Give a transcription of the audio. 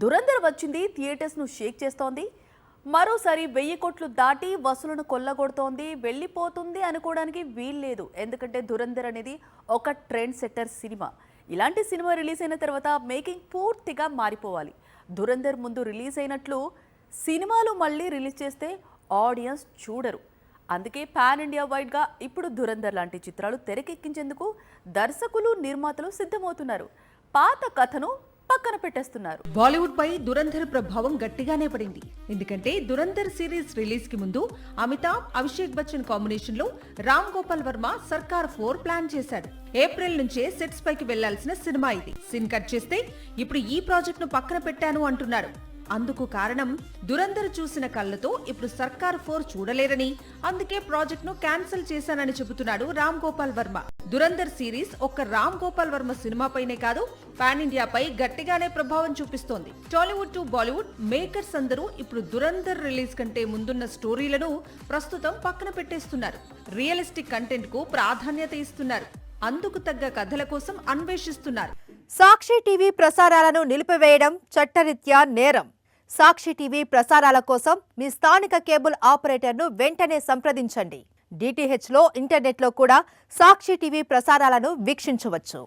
దురంధర్ వచ్చింది థియేటర్స్ ను షేక్ చేస్తోంది. మరోసారి 1000 కోట్లు దాటి వసూలును కొల్లగొడుతోంది. వెళ్ళిపోతుంది అనుకోవడానికి వీల్లేదు. ఎందుకంటే దురంధర్ అనేది ఒక ట్రెండ్ సెట్టర్ సినిమా. ఇలాంటి సినిమా రిలీజ్ అయిన తర్వాత మేకింగ్ పూర్తిగా మారిపోవాలి. దురంధర్ ముందు రిలీజ్ అయినట్లు సినిమాలు మళ్ళీ రిలీజ్ చేస్తే ఆడియన్స్ చూడరు. అందుకే పాన్ ఇండియా వైడ్ గా ఇప్పుడు దురంధర్ లాంటి చిత్రాలు తెరకెక్కించేందుకు దర్శకులు నిర్మాతలు సిద్ధమవుతున్నారు. పాత కథను పక్కన పెట్టేస్తున్నారు. బాలీవుడ్ పై దురంధర్ ప్రభావం గట్టిగానే పడింది. ఎందుకంటే దురంధర్ సిరీస్ రిలీజ్ కి ముందు అమితాబ్, అభిషేక్ బచ్చన్ కాంబినేషన్ లో రామ్ గోపాల్ వర్మ సర్కార్ 4 ప్లాన్ చేశాడు. ఏప్రిల్ నుంచే సెట్స్ పైకి వెళ్లాల్సిన సినిమా ఇది. సీన్ కట్ చేస్తే ఇప్పుడు ఈ ప్రాజెక్ట్ ను పక్కన పెట్టాను అంటున్నాడు. అందుకు కారణం దురంధర్ చూసిన కళ్ళతో ఇప్పుడు సర్కార్ 4 చూడలేరని, అందుకే ప్రాజెక్ట్ ను క్యాన్సిల్ చేశానని చెబుతున్నాడు రామ్ గోపాల్ వర్మ. దురంధర్ సిరీస్ ఒక్క రామ్ గోపాల్ వర్మ సినిమాపైనే కాదు, పాన్ ఇండియాపై గట్టిగానే ప్రభావం చూపిస్తోంది. టాలీవుడ్ టు బాలీవుడ్ మేకర్స్ అందరూ ఇప్పుడు దురంధర్ రిలీజ్ కంటే ముందున్న స్టోరీలను ప్రస్తుతం పక్కన పెట్టేస్తున్నారు. రియలిస్టిక్ కంటెంట్ కు ప్రాధాన్యత ఇస్తున్నారు. అందుకు తగ్గ కథల కోసం అన్వేషిస్తున్నారు. సాక్షి టీవీ ప్రసారాలను నిలిపివేయడం చట్టరీత్యా నేరం. సాక్షి టీవీ ప్రసారాల కోసం మీ స్థానిక కేబుల్ ఆపరేటర్ను వెంటనే సంప్రదించండి. DTHలో ఇంటర్నెట్లో కూడా సాక్షి టీవీ ప్రసారాలను వీక్షించవచ్చు.